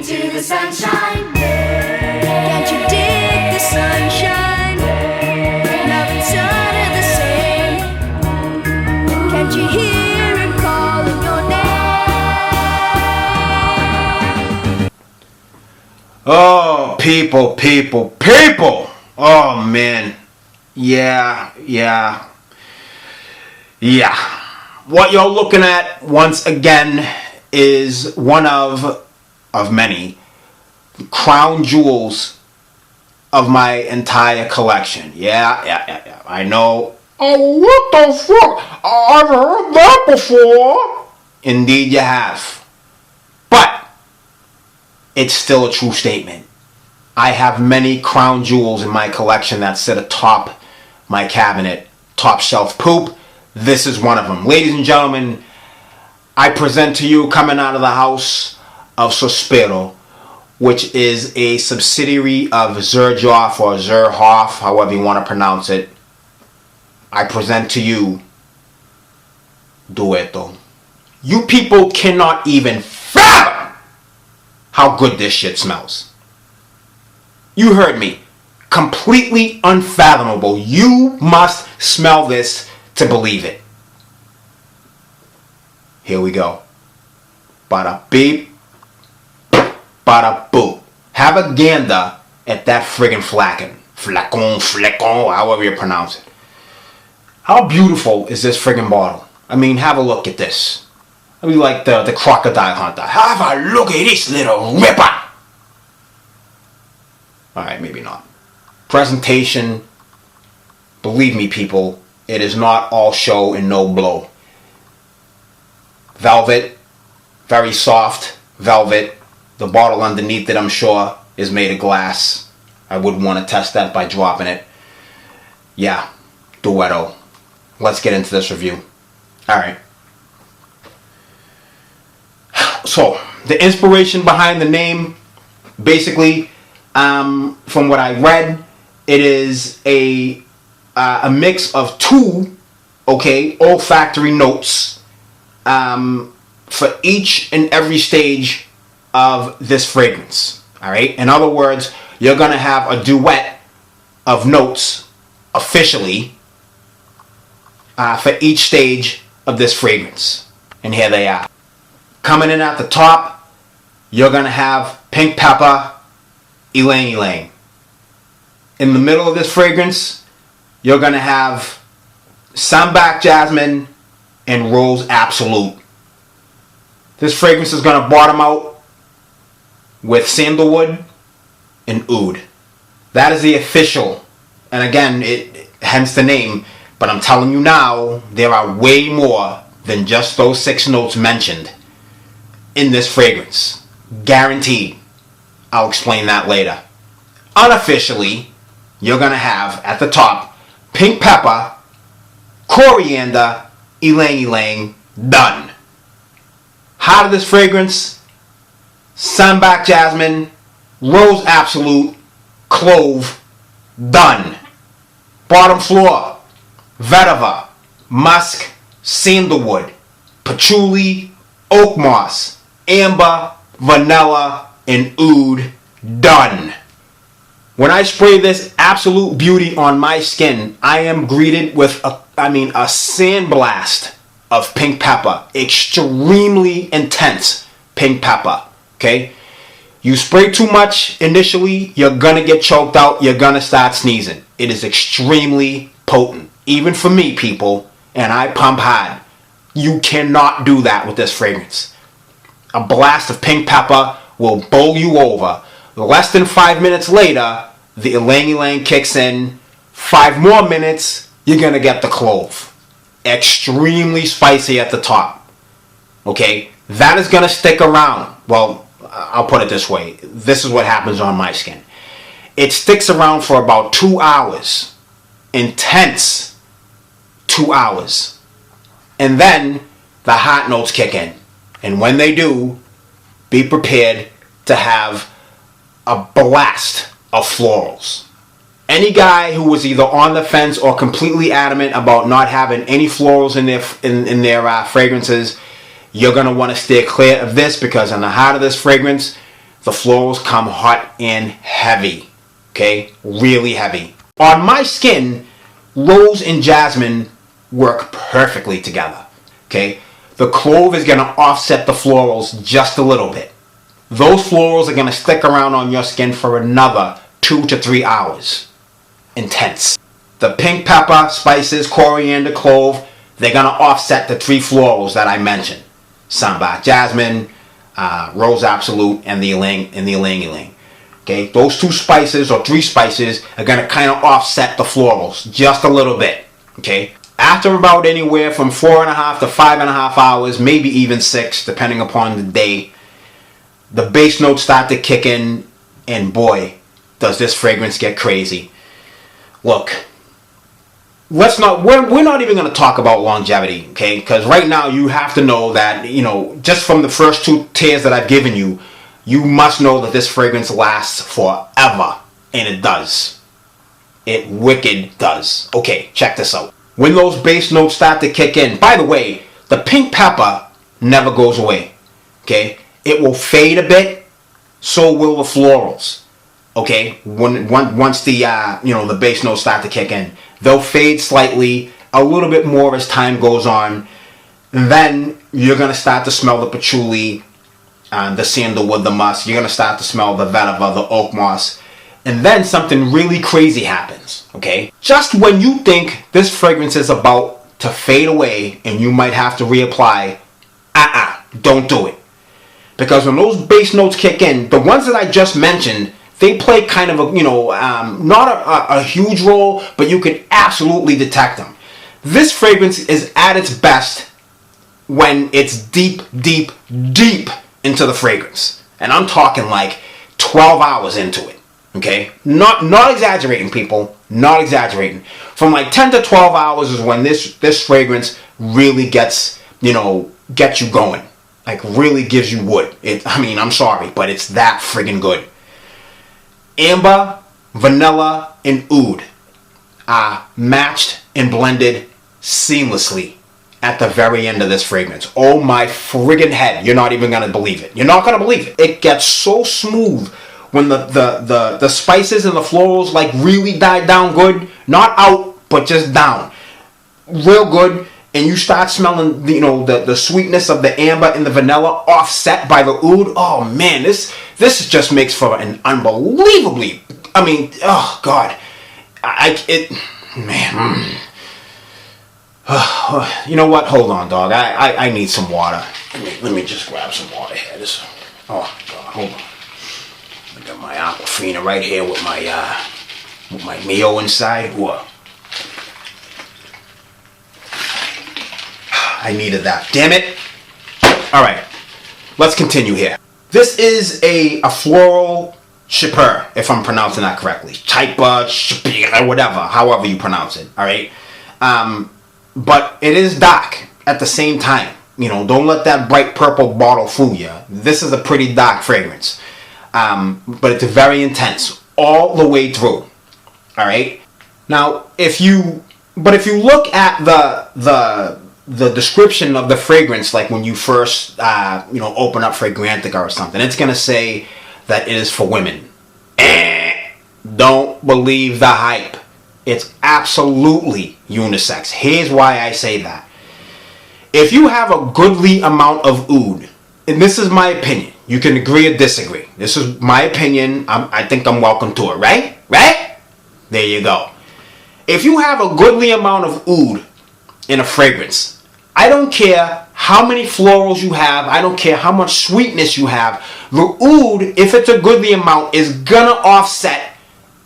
into the sunshine. Can't you dig the sunshine? Nothing's under the same. Can't you hear it calling your name? Oh, people. Oh, man. Yeah. What you're looking at, once again, is one of many crown jewels of my entire collection. Yeah. I know. Oh, what the fuck? I've heard that before. Indeed you have. But it's still a true statement. I have many crown jewels in my collection that sit atop my cabinet. Top shelf poop. This is one of them. Ladies and gentlemen, I present to you, coming out of the house of Sospiro, which is a subsidiary of Xerjoff or Xerjoff, however you want to pronounce it. I present to you Duetto. You people cannot even fathom how good this shit smells. You heard me. Completely unfathomable. You must smell this to believe it. Here we go. Bada beep. Bada boop. Have a gander at that friggin' flacon. Flacon, however you pronounce it. How beautiful is this friggin' bottle? I mean, have a look at this. I mean, like the crocodile hunter. Have a look at this little ripper. Alright, maybe not. Presentation. Believe me, people, it is not all show and no blow. Velvet. Very soft velvet. The bottle underneath it, I'm sure, is made of glass. I wouldn't want to test that by dropping it. Yeah, Duetto. Let's get into this review. Alright. So, the inspiration behind the name, basically, from what I read, it is a mix of two, olfactory notes for each and every stage of this fragrance. Alright? In other words, you're going to have a duet of notes, officially, for each stage of this fragrance. And here they are. Coming in at the top, you're going to have pink pepper, ylang ylang. In the middle of this fragrance, you're going to have sambac jasmine and rose absolute. This fragrance is going to bottom out with sandalwood and oud. That is the official, and again, hence the name, but I'm telling you now, there are way more than just those 6 notes mentioned in this fragrance. Guaranteed. I'll explain that later. Unofficially, you're going to have at the top pink pepper, coriander, ylang ylang, done. Heart of this fragrance, sambac jasmine, rose absolute, clove, done. Bottom floor, vetiver, musk, sandalwood, patchouli, oak moss, amber, vanilla, and oud, done. When I spray this absolute beauty on my skin, I am greeted with a sandblast of pink pepper. Extremely intense pink pepper. Okay? You spray too much initially, you're gonna get choked out, you're gonna start sneezing. It is extremely potent. Even for me, people, and I pump hard. You cannot do that with this fragrance. A blast of pink pepper will bowl you over. Less than 5 minutes later, the ylang ylang kicks in. 5 more minutes, you're gonna get the clove. Extremely spicy at the top. Okay? That is gonna stick around. Well, I'll put it this way. This is what happens on my skin. It sticks around for about 2 hours. Intense 2 hours. And then the hot notes kick in. And when they do, be prepared to have a blast of florals. Any guy who was either on the fence or completely adamant about not having any florals in their fragrances, you're going to want to steer clear of this, because in the heart of this fragrance, the florals come hot and heavy. Okay, really heavy. On my skin, rose and jasmine work perfectly together. Okay, the clove is going to offset the florals just a little bit. Those florals are going to stick around on your skin for another 2 to 3 hours. Intense. The pink pepper, spices, coriander, clove, they're going to offset the 3 florals that I mentioned. Sambac jasmine, rose absolute, and the ylang ylang. Okay, those 2 spices or 3 spices are going to kind of offset the florals just a little bit. Okay, after about anywhere from 4.5 to 5.5 hours, maybe even 6, depending upon the day, the base notes start to kick in, and boy, does this fragrance get crazy. Look, we're not even going to talk about longevity, okay? Because right now you have to know that, just from the first 2 tiers that I've given you, you must know that this fragrance lasts forever. And it does. It wicked does. Okay, check this out. When those base notes start to kick in, by the way, the pink pepper never goes away. Okay? It will fade a bit, so will the florals. Okay? Once the base notes start to kick in, they'll fade slightly, a little bit more as time goes on. Then you're going to start to smell the patchouli, the sandalwood, the musk. You're going to start to smell the vetiver, the oak moss. And then something really crazy happens, okay? Just when you think this fragrance is about to fade away and you might have to reapply, don't do it. Because when those base notes kick in, the ones that I just mentioned, they play kind of not a huge role, but you can absolutely detect them. This fragrance is at its best when it's deep, deep, deep into the fragrance. And I'm talking like 12 hours into it. Okay? Not exaggerating, people. Not exaggerating. From like 10 to 12 hours is when this fragrance really gets you going. Like really gives you wood. I'm sorry, but it's that friggin' good. Amber, vanilla, and oud are matched and blended seamlessly at the very end of this fragrance. Oh my friggin' head. You're not even gonna believe it. You're not gonna believe it. It gets so smooth when the spices and the florals like really die down good. Not out, but just down. Real good. And you start smelling the sweetness of the amber and the vanilla offset by the oud. Oh man, this just makes for an unbelievably, oh god. Man. You know what? Hold on, dog. I need some water. Let me just grab some water here. Oh god, hold on. I got my Aquafina right here with my Mio inside. Whoa. I needed that. Damn it. Alright. Let's continue here. This is a floral shipper, if I'm pronouncing that correctly. Chaipa, shipper, whatever. However you pronounce it. Alright. But it is dark at the same time. Don't let that bright purple bottle fool you. This is a pretty dark fragrance. But it's very intense. All the way through. Alright. Now, if you look at the description of the fragrance, like when you first open up Fragrantica or something, it's gonna say that it is for women. Don't believe the hype. It's absolutely unisex. Here's why I say that. If you have a goodly amount of oud, and this is my opinion, you can agree or disagree. This is my opinion. I think I'm welcome to it, right? Right? There you go. If you have a goodly amount of oud in a fragrance, I don't care how many florals you have, I don't care how much sweetness you have, the oud, if it's a goodly amount, is gonna offset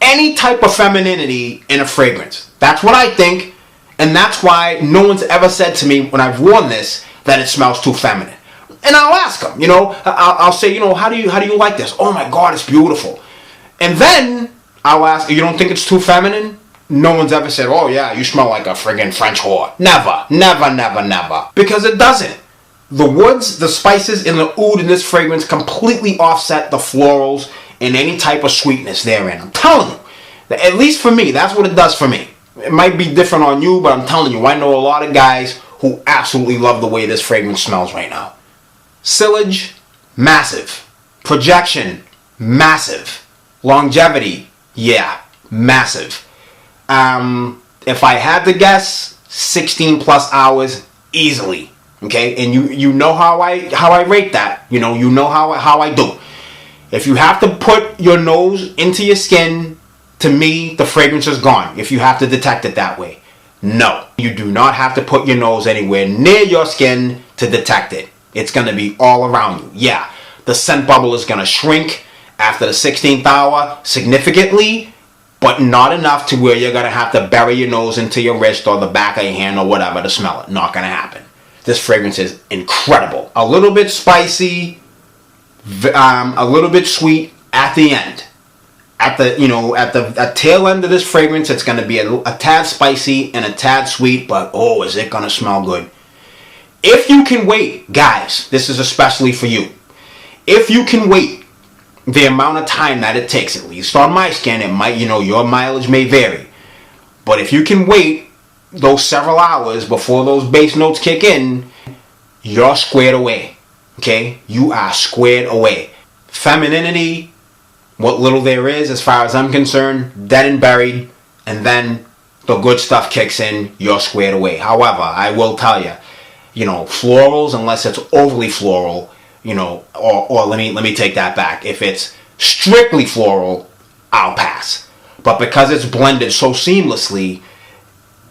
any type of femininity in a fragrance. That's what I think, and that's why no one's ever said to me when I've worn this that it smells too feminine. And I'll ask them, I'll say, how do you like this? Oh my god, it's beautiful. And then I'll ask, you don't think it's too feminine? No one's ever said, oh yeah, you smell like a friggin' French whore. Never, never, never, never. Because it doesn't. The woods, the spices, and the oud in this fragrance completely offset the florals and any type of sweetness therein. I'm telling you. At least for me, that's what it does for me. It might be different on you, but I'm telling you, I know a lot of guys who absolutely love the way this fragrance smells right now. Sillage, massive. Projection, massive. Longevity, yeah, massive. If I had to guess, 16 plus hours easily. Okay, and you know how I rate that. You know how I do. If you have to put your nose into your skin, to me, the fragrance is gone. If you have to detect it that way. No, you do not have to put your nose anywhere near your skin to detect it. It's going to be all around you. Yeah, the scent bubble is going to shrink after the 16th hour significantly, but not enough to where you're going to have to bury your nose into your wrist or the back of your hand or whatever to smell it. Not going to happen. This fragrance is incredible. A little bit spicy, a little bit sweet at the end. At the tail end of this fragrance, it's going to be a tad spicy and a tad sweet, but oh, is it going to smell good. If you can wait, guys, this is especially for you. If you can wait the amount of time that it takes, at least on my skin, it might, your mileage may vary. But if you can wait those several hours before those base notes kick in, you're squared away. Okay? You are squared away. Femininity, what little there is, as far as I'm concerned, dead and buried, and then the good stuff kicks in, you're squared away. However, I will tell you, florals, unless it's overly floral, or let me take that back. If it's strictly floral, I'll pass. But because it's blended so seamlessly,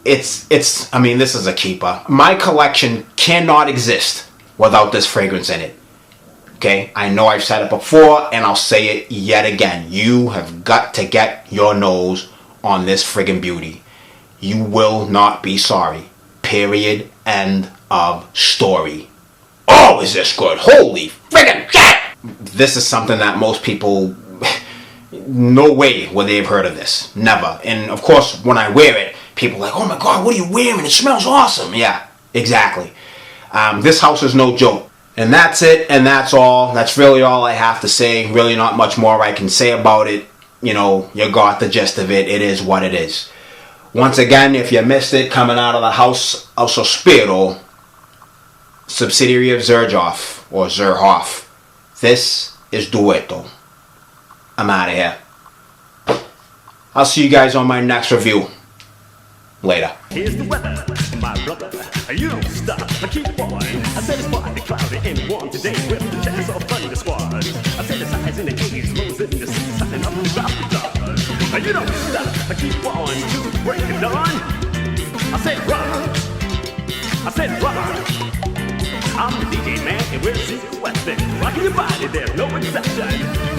this is a keeper. My collection cannot exist without this fragrance in it. Okay, I know I've said it before, and I'll say it yet again. You have got to get your nose on this friggin' beauty. You will not be sorry. Period. End of story. Oh, is this good? Holy friggin' shit! This is something that most people, no way would they have heard of this. Never. And of course, when I wear it, people are like, oh my God, what are you wearing? It smells awesome. Yeah, exactly. This house is no joke. And that's it, and that's all. That's really all I have to say. Really not much more I can say about it. You got the gist of it. It is what it is. Once again, if you missed it, coming out of the house of Sospiro, subsidiary of Xerjoff, or Xerjoff, this is Duetto. I'm out of here. I'll see you guys on my next review. Later. Here's the weather, my brother. You don't stop, I keep on. I said it's partly cloudy and warm today with the chance of thunder squad. I said it's highs in the 80s, lows in the 60s, something up the tropic stars. You don't stop, I keep on to the break of dawn. I said rock, I said rock. I'm the DJ man and we're seeing West End. Rocking your body, there's no exception.